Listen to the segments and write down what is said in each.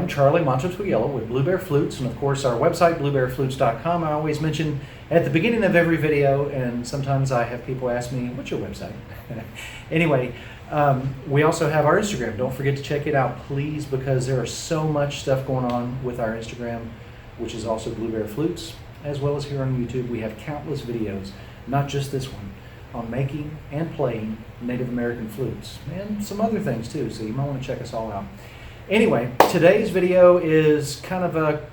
I'm Charlie Mato-Toyela with Blue Bear Flutes, and of course our website, bluebearflutes.com. I always mention at the beginning of every video, and sometimes I have people ask me, what's your website? Anyway, we also have our Instagram. Don't forget to check it out, please, because there is so much stuff going on with our Instagram, which is also Blue Bear Flutes, as well as here on YouTube. We have countless videos, not just this one, on making and playing Native American flutes, and some other things too, so you might want to check us all out. Anyway, today's video is kind of a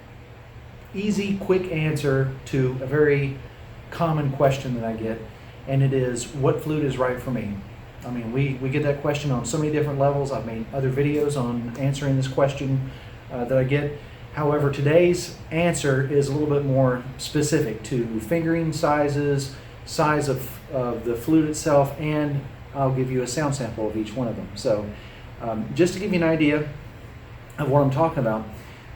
easy, quick answer to a very common question that I get, and it is, what flute is right for me? I mean, we get that question on so many different levels. I've made other videos on answering this question that I get. However, today's answer is a little bit more specific to fingering sizes, size of the flute itself, and I'll give you a sound sample of each one of them. So just to give you an idea of what I'm talking about,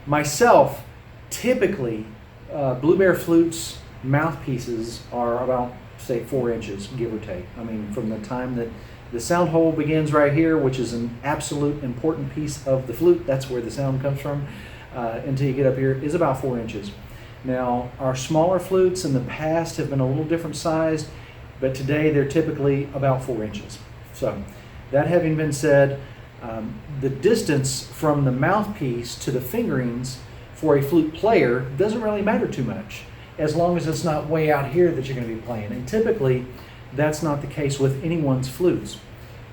myself, typically Blue Bear Flutes mouthpieces are about, say, 4 inches, give or take. I mean, from the time that the sound hole begins right here, which is an absolute important piece of the flute, that's where the sound comes from, until you get up here, is about 4 inches. Now, our smaller flutes in the past have been a little different sized, but today they're typically about 4 inches. So, that having been said, the distance from the mouthpiece to the fingerings for a flute player doesn't really matter too much, as long as it's not way out here that you're going to be playing. And typically, that's not the case with anyone's flutes.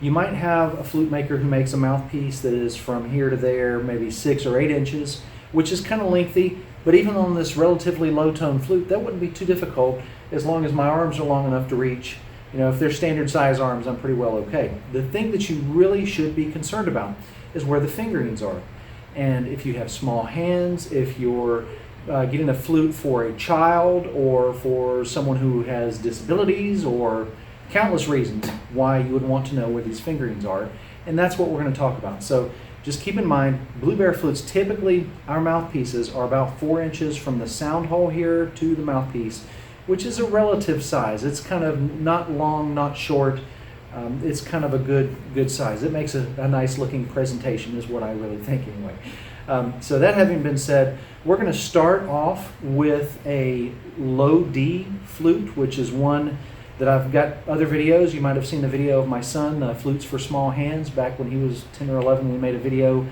You might have a flute maker who makes a mouthpiece that is from here to there, maybe 6 or 8 inches, which is kind of lengthy, but even on this relatively low-tone flute, that wouldn't be too difficult as long as my arms are long enough to reach. You know, if they're standard size arms, I'm pretty well okay. The thing that you really should be concerned about is where the fingerings are. And if you have small hands, if you're getting a flute for a child or for someone who has disabilities, or countless reasons why you would want to know where these fingerings are. And that's what we're going to talk about. So just keep in mind, Blue Bear Flutes, typically our mouthpieces are about 4 inches from the sound hole here to the mouthpiece, which is a relative size. It's kind of not long, not short. It's kind of a good size. It makes a nice looking presentation, is what I really think anyway. So that having been said, we're going to start off with a low D flute, which is one that I've got other videos. You might have seen the video of my son, Flutes for Small Hands. Back when he was 10 or 11, we made a video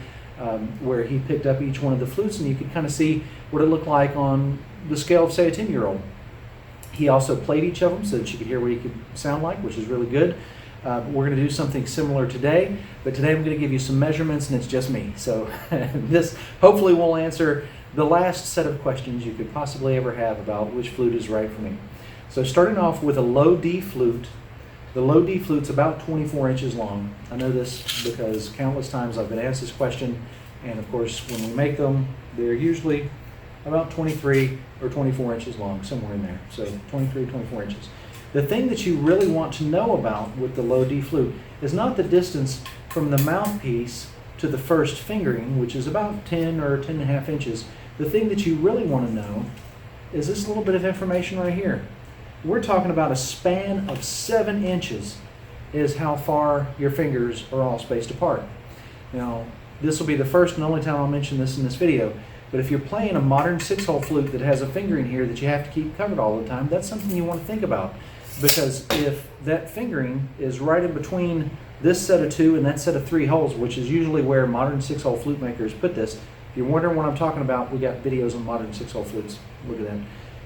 where he picked up each one of the flutes, and you could kind of see what it looked like on the scale of, say, a 10-year-old. He also played each of them so that you could hear what he could sound like, which is really good. We're going to do something similar today, but today I'm going to give you some measurements, and it's just me. So this hopefully will answer the last set of questions you could possibly ever have about which flute is right for me. So starting off with a low D flute, the low D flute's about 24 inches long. I know this because countless times I've been asked this question, and of course when we make them, they're usually about 23 or 24 inches long, somewhere in there. So 23, 24 inches. The thing that you really want to know about with the low D flute is not the distance from the mouthpiece to the first fingering, which is about 10 or 10 and a half inches. The thing that you really want to know is this little bit of information right here. We're talking about a span of 7 inches is how far your fingers are all spaced apart. Now, this will be the first and only time I'll mention this in this video, but if you're playing a modern 6-hole flute that has a fingering here that you have to keep covered all the time, that's something you want to think about. Because if that fingering is right in between this set of 2 and that set of 3 holes, which is usually where modern 6-hole flute makers put this, if you're wondering what I'm talking about, we got videos on modern 6-hole flutes. Look at that.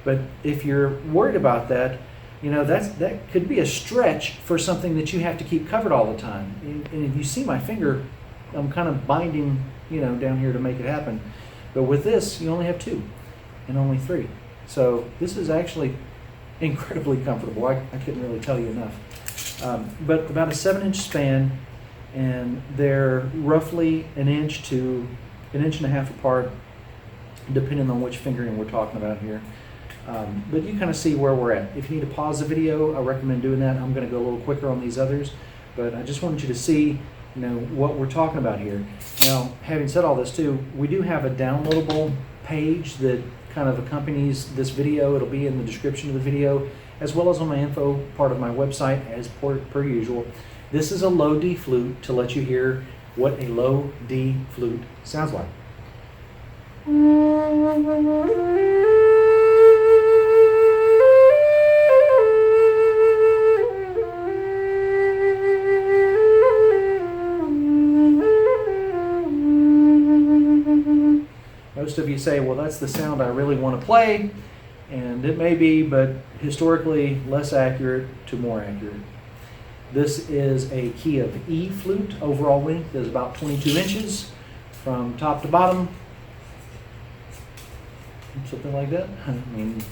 But if you're worried about that, you know, that could be a stretch for something that you have to keep covered all the time. And if you see my finger, I'm kind of binding, you know, down here to make it happen. But with this, you only have 2 and only 3. So this is actually incredibly comfortable. I couldn't really tell you enough. But about a 7-inch span, and they're roughly 1 inch to 1.5 inches apart, depending on which fingering we're talking about here. But you kind of see where we're at. If you need to pause the video, I recommend doing that. I'm going to go a little quicker on these others, but I just wanted you to see, you know, what we're talking about here. Now, having said all this too, we do have a downloadable page that kind of accompanies this video. It'll be in the description of the video, as well as on my info part of my website, as per usual. This is a low D flute to let you hear what a low D flute sounds like. Most of you say, well, that's the sound I really want to play, and it may be, but historically less accurate to more accurate. This is a key of E flute. Overall length is about 22 inches from top to bottom. Something like that. I mean,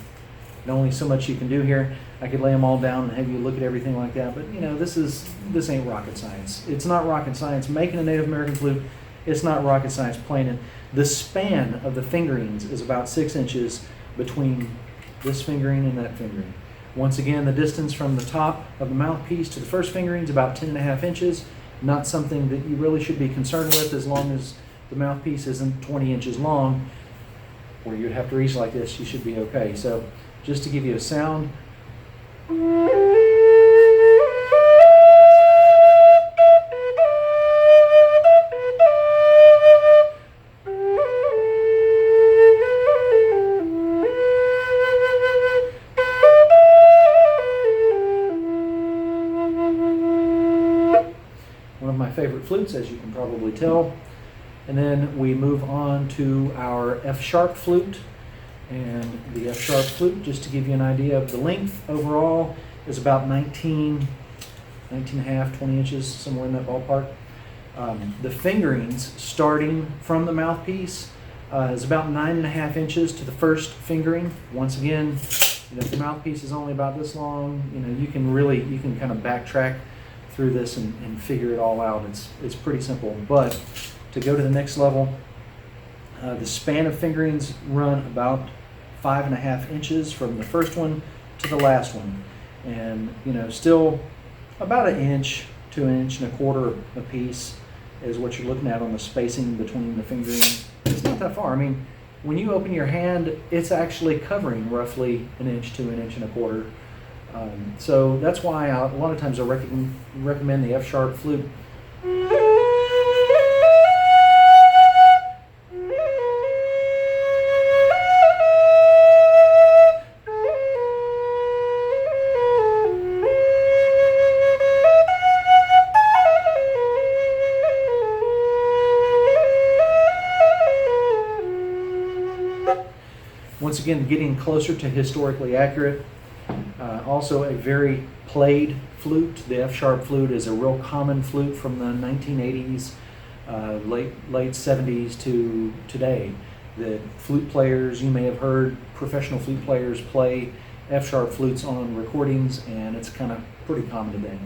only so much you can do here. I could lay them all down and have you look at everything like that, but you know, this ain't rocket science. It's not rocket science making a Native American flute. It's not rocket science playing it. The span of the fingerings is about 6 inches between this fingering and that fingering. Once again, the distance from the top of the mouthpiece to the first fingering is about 10.5 inches. Not something that you really should be concerned with, as long as the mouthpiece isn't 20 inches long, where you'd have to reach like this. You should be okay. So just to give you a sound. One of my favorite flutes, as you can probably tell. And then we move on to our F-sharp flute. And the F-sharp flute, just to give you an idea of the length overall, is about 19 and a half, 20 inches, somewhere in that ballpark. The fingerings starting from the mouthpiece is about 9.5 inches to the first fingering. Once again, you know, if the mouthpiece is only about this long, you know, you can kind of backtrack through this and figure it all out. It's pretty simple. But to go to the next level, the span of fingerings run about 5.5 inches from the first one to the last one, and you know, still about 1 inch to 1.25 inches a piece is what you're looking at on the spacing between the fingerings. It's not that far. I mean, when you open your hand, it's actually covering roughly 1 inch to 1.25 inches. So that's why a lot of times I recommend the F-sharp flute. Once again, getting closer to historically accurate. Also a very played flute. The F-sharp flute is a real common flute from the 1980s, late 70s to today. The flute players, you may have heard professional flute players play F-sharp flutes on recordings, and it's kind of pretty common today.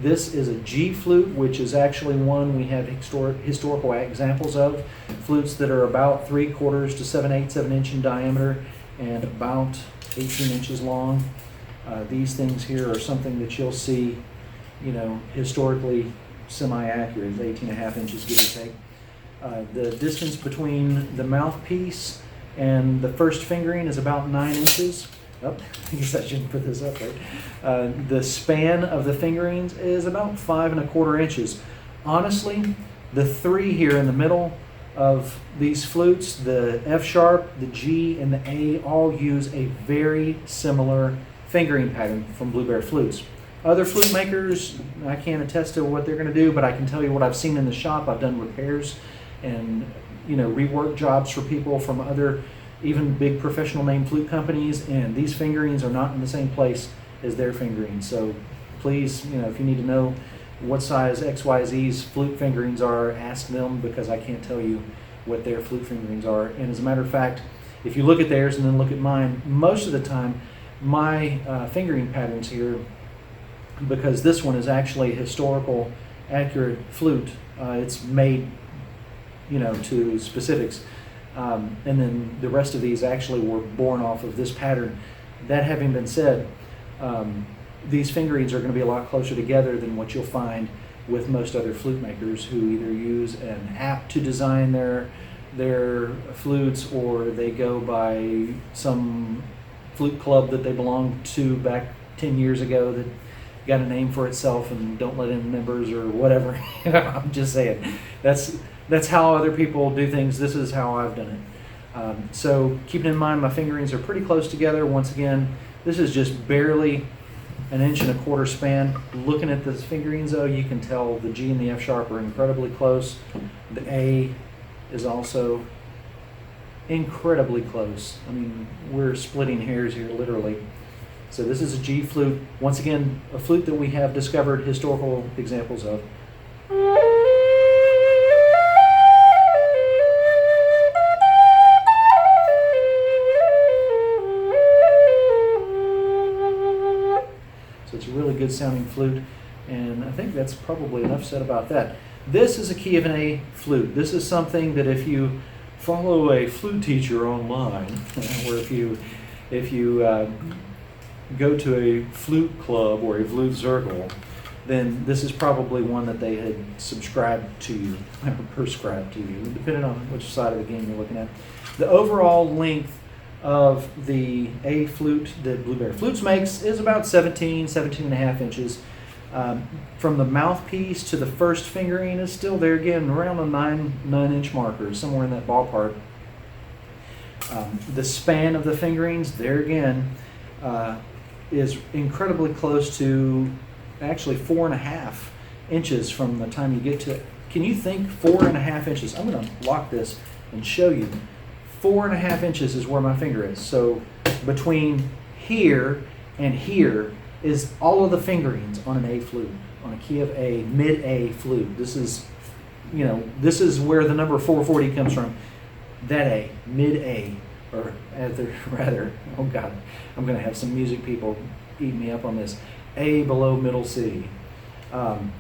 This is a G flute, which is actually one we have historical examples of. Flutes that are about 3/4 to 7/8 of an inch in diameter and about 18 inches long. These things here are something that you'll see, you know, historically semi-accurate, 18.5 inches, give or take. The distance between the mouthpiece and the first fingering is about 9 inches. Oh, I guess I shouldn't put this up, right? The span of the fingerings is about 5.25 inches. Honestly, the three here in the middle of these flutes, the F-sharp, the G, and the A, all use a very similar fingering pattern from Blue Bear Flutes. Other flute makers, I can't attest to what they're going to do, but I can tell you what I've seen in the shop. I've done repairs and, you know, rework jobs for people from other, even big professional name flute companies, and these fingerings are not in the same place as their fingerings. So please, you know, if you need to know what size XYZ's flute fingerings are, ask them, because I can't tell you what their flute fingerings are. And as a matter of fact, if you look at theirs and then look at mine, most of the time my fingering patterns here, because this one is actually a historical accurate flute, it's made, you know, to specifics, and then the rest of these actually were born off of this pattern. That having been said, these fingerings are going to be a lot closer together than what you'll find with most other flute makers, who either use an app to design their flutes, or they go by some flute club that they belonged to back 10 years ago that got a name for itself and don't let in members or whatever. I'm just saying, that's how other people do things. This is how I've done it. So keeping in mind my fingerings are pretty close together. Once again, this is just barely an 1.25 inch span. Looking at the fingerings though, you can tell the G and the F sharp are incredibly close. The A is also incredibly close. I mean, we're splitting hairs here literally. So this is a G flute. Once again, a flute that we have discovered historical examples of. So it's a really good sounding flute, and I think that's probably enough said about that. This is a key of an A flute. This is something that if you follow a flute teacher online, or if you go to a flute club or a flute circle, then this is probably one that they had subscribed to you, or prescribed to you, depending on which side of the game you're looking at. The overall length of the A flute that Blue Bear Flutes makes is about 17.5 inches. From the mouthpiece to the first fingering is still there again, around a 9-inch marker, somewhere in that ballpark. The span of the fingerings, there again, is incredibly close to actually 4.5 inches from the time you get to it. Can you think 4.5 inches? I'm going to lock this and show you. 4.5 inches is where my finger is. So between here and here is all of the fingerings on an A flute, on a key of A, mid-A flute. This is, this is where the number 440 comes from. That A, mid-A, or rather, oh God, I'm going to have some music people eat me up on this. A below middle C.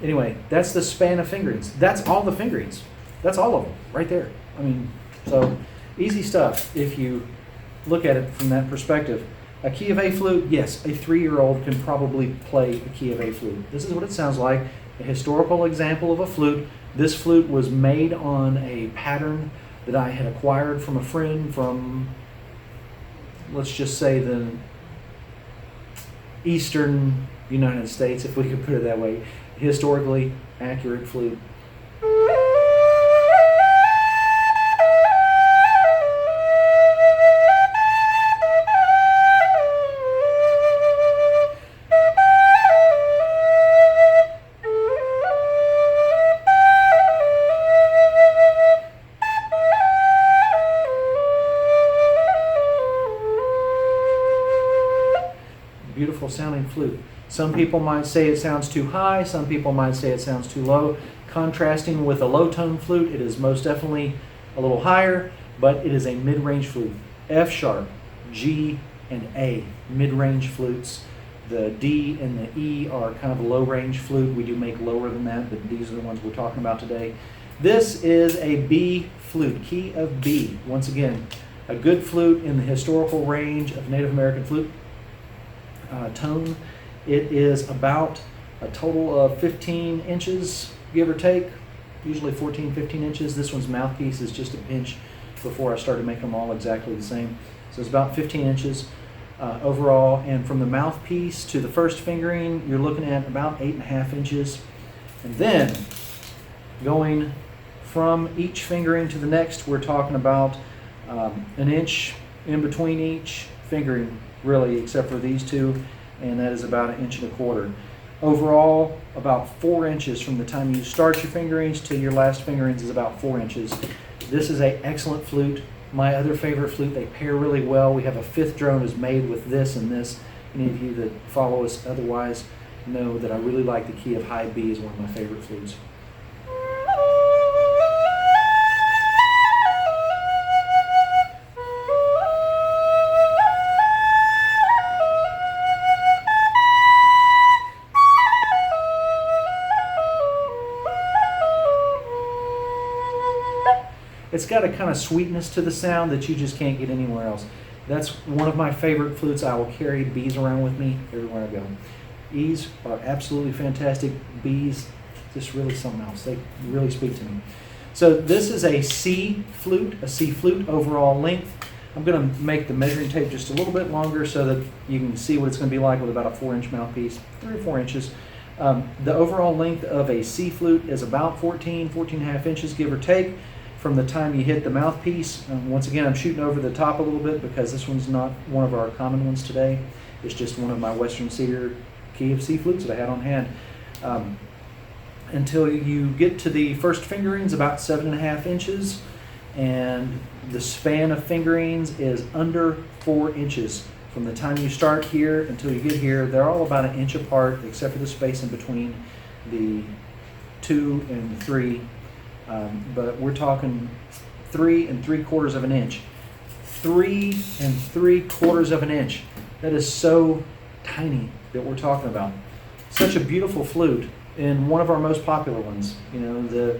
Anyway, that's the span of fingerings. That's all the fingerings. That's all of them, right there. I mean, so easy stuff if you look at it from that perspective. A key of A flute, yes, a 3-year-old can probably play a key of A flute. This is what it sounds like, a historical example of a flute. This flute was made on a pattern that I had acquired from a friend from, let's just say, the eastern United States, if we could put it that way. Historically accurate flute. Beautiful sounding flute. Some people might say it sounds too high, some people might say it sounds too low. Contrasting with a low tone flute, it is most definitely a little higher, but it is a mid-range flute. F sharp, G, and A, mid-range flutes. The D and the E are kind of a low-range flute. We do make lower than that, but these are the ones we're talking about today. This is a B flute, key of B. Once again, a good flute in the historical range of Native American flute tone. It is about a total of 15 inches, give or take, usually 14, 15 inches. This one's mouthpiece is just a pinch before I started making them all exactly the same. So it's about 15 inches overall, and from the mouthpiece to the first fingering, you're looking at about 8.5 inches. And then going from each fingering to the next, we're talking about an inch in between each fingering, really, except for these two, and that is about 1.25 inches. Overall, about 4 inches from the time you start your fingerings to your last fingerings is about 4 inches. This is an excellent flute. My other favorite flute, they pair really well. We have a 5th drone is made with this and this. Any of you that follow us otherwise know that I really like the key of high B is one of my favorite flutes. It's got a kind of sweetness to the sound that you just can't get anywhere else. That's one of my favorite flutes. I will carry B's around with me everywhere I go. E's are absolutely fantastic. B's, just really something else. They really speak to me. So this is a C flute overall length. I'm going to make the measuring tape just a little bit longer so that you can see what it's going to be like with about a 4-inch mouthpiece, 3 or 4 inches. The overall length of a C flute is about 14 and a half inches, give or take, from the time you hit the mouthpiece. Once again, I'm shooting over the top a little bit because this one's not one of our common ones today. It's just one of my Western Cedar key of C flutes that I had on hand. Until you get to the first fingerings, about 7.5 inches, and the span of fingerings is under 4 inches. From the time you start here until you get here, they're all about 1 inch apart, except for the space in between the 2 and 3. But we're talking 3 3/4 of an inch. 3 3/4 of an inch. That is so tiny that we're talking about. Such a beautiful flute, and one of our most popular ones. You know,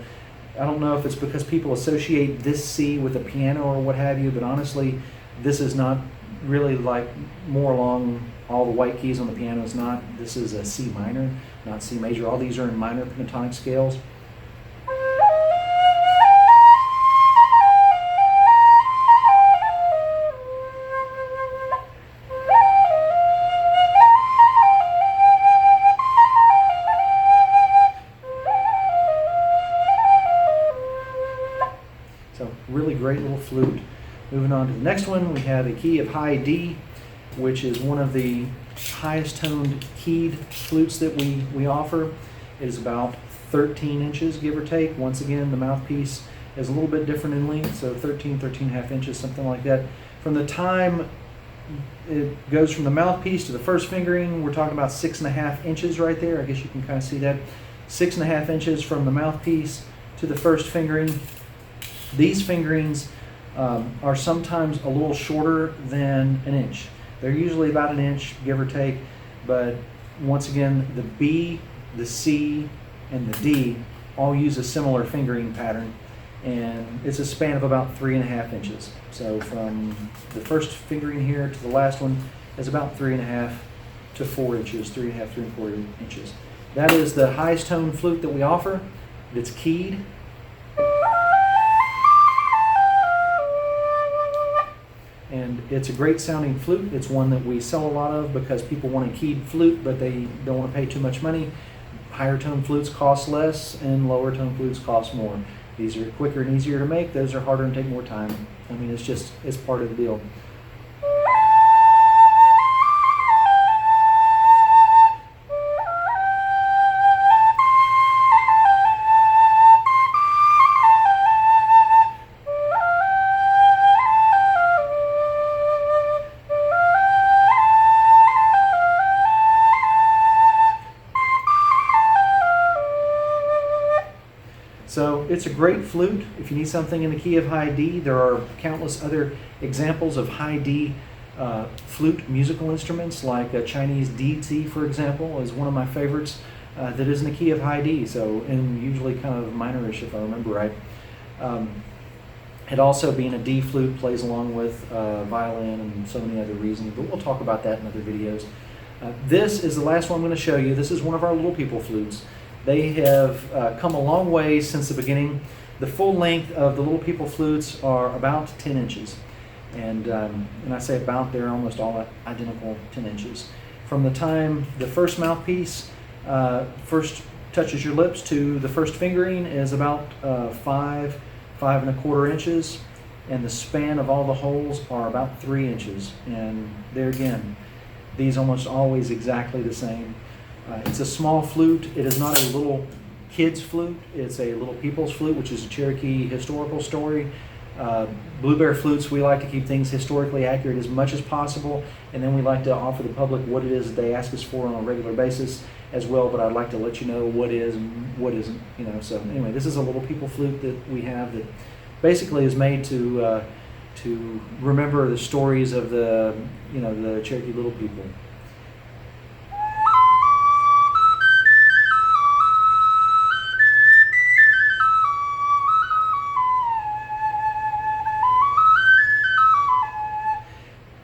I don't know if it's because people associate this C with a piano or what have you, but honestly, this is not really like more along all the white keys on the piano is not. This is a C minor, not C major. All these are in minor pentatonic scales. So really great little flute. Moving on to the next one, we have a key of high D, which is one of the highest toned keyed flutes that we offer. It is about 13 inches, give or take. Once again, the mouthpiece is a little bit different in length, so 13 and a half inches, something like that. From the time it goes from the mouthpiece to the first fingering, we're talking about 6.5 inches right there. I guess you can kind of see that. 6.5 inches from the mouthpiece to the first fingering. These fingerings are sometimes a little shorter than 1 inch. They're usually about 1 inch, give or take, but once again, the B, the C, and the D all use a similar fingering pattern, and it's a span of about 3.5 inches. So from the first fingering here to the last one is about 3.5 to 4 inches, 3.5, 3 inches. That is the highest tone flute that we offer. It's keyed. And it's a great sounding flute. It's one that we sell a lot of because people want a keyed flute, but they don't want to pay too much money. Higher tone flutes cost less, and lower tone flutes cost more. These are quicker and easier to make. Those are harder and take more time. I mean, it's part of the deal. So it's a great flute. If you need something in the key of high D, there are countless other examples of high D flute musical instruments, like a Chinese DT, for example, is one of my favorites that is in the key of high D, so and usually kind of minorish if I remember right. It also, being a D flute, plays along with violin and so many other reasons, but we'll talk about that in other videos. This is the last one I'm going to show you. This is one of our little people flutes. They have come a long way since the beginning. The full length of the little people flutes are about 10 inches. And I say about, they're almost all identical 10 inches. From the time the first mouthpiece first touches your lips to the first fingering is about 5 1/4 inches. And the span of all the holes are about 3 inches. And there again, these almost always exactly the same. It's a small flute. It is not a little kid's flute. It's a little people's flute, which is a Cherokee historical story. Blue Bear Flutes, we like to keep things historically accurate as much as possible, and then we like to offer the public what it is that they ask us for on a regular basis as well, but I'd like to let you know what is and what isn't, you know. So anyway, this is a little people flute that we have that basically is made to remember the stories of the Cherokee little people.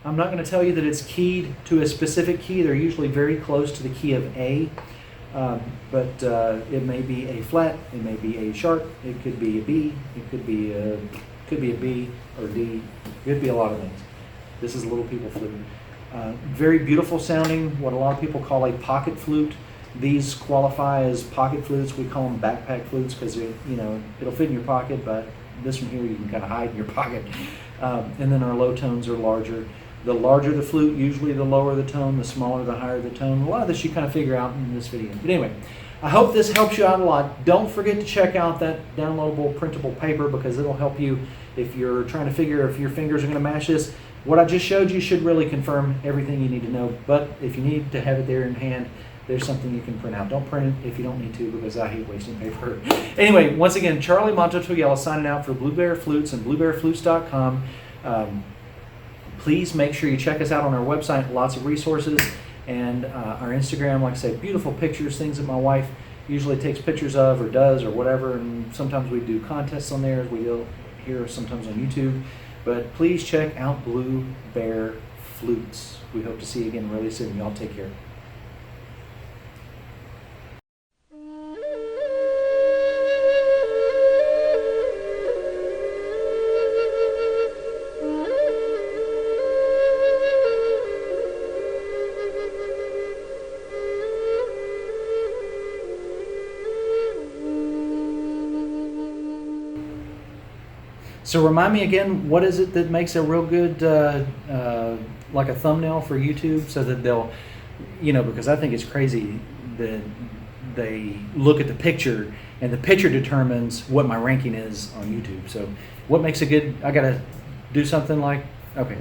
I'm not going to tell you that it's keyed to a specific key. They're usually very close to the key of A, but it may be a flat, it may be a sharp, it could be a B, it could be a B or D, it could be a lot of things. This is a Little People flute. Very beautiful sounding, what a lot of people call a pocket flute. These qualify as pocket flutes. We call them backpack flutes because it'll fit in your pocket, but this one here you can kind of hide in your pocket. And then our low tones are larger. The larger the flute, usually the lower the tone, the smaller the higher the tone. A lot of this you kind of figure out in this video. But anyway, I hope this helps you out a lot. Don't forget to check out that downloadable printable paper because it'll help you if you're trying to figure if your fingers are going to match this. What I just showed you should really confirm everything you need to know, but if you need to have it there in hand, there's something you can print out. Don't print it if you don't need to because I hate wasting paper. Anyway, once again, Charlie Mato-Toyela signing out for Blue Bear Flutes and bluebearflutes.com. Please make sure you check us out on our website, lots of resources, and our Instagram, like I say, beautiful pictures, things that my wife usually takes pictures of or does or whatever, and sometimes we do contests on there as we do here, sometimes on YouTube. But please check out Blue Bear Flutes. We hope to see you again really soon. Y'all take care. So remind me again, what is it that makes a real good, like a thumbnail for YouTube so that they'll, because I think it's crazy that they look at the picture and the picture determines what my ranking is on YouTube. So what makes a good, I got to do something like, okay.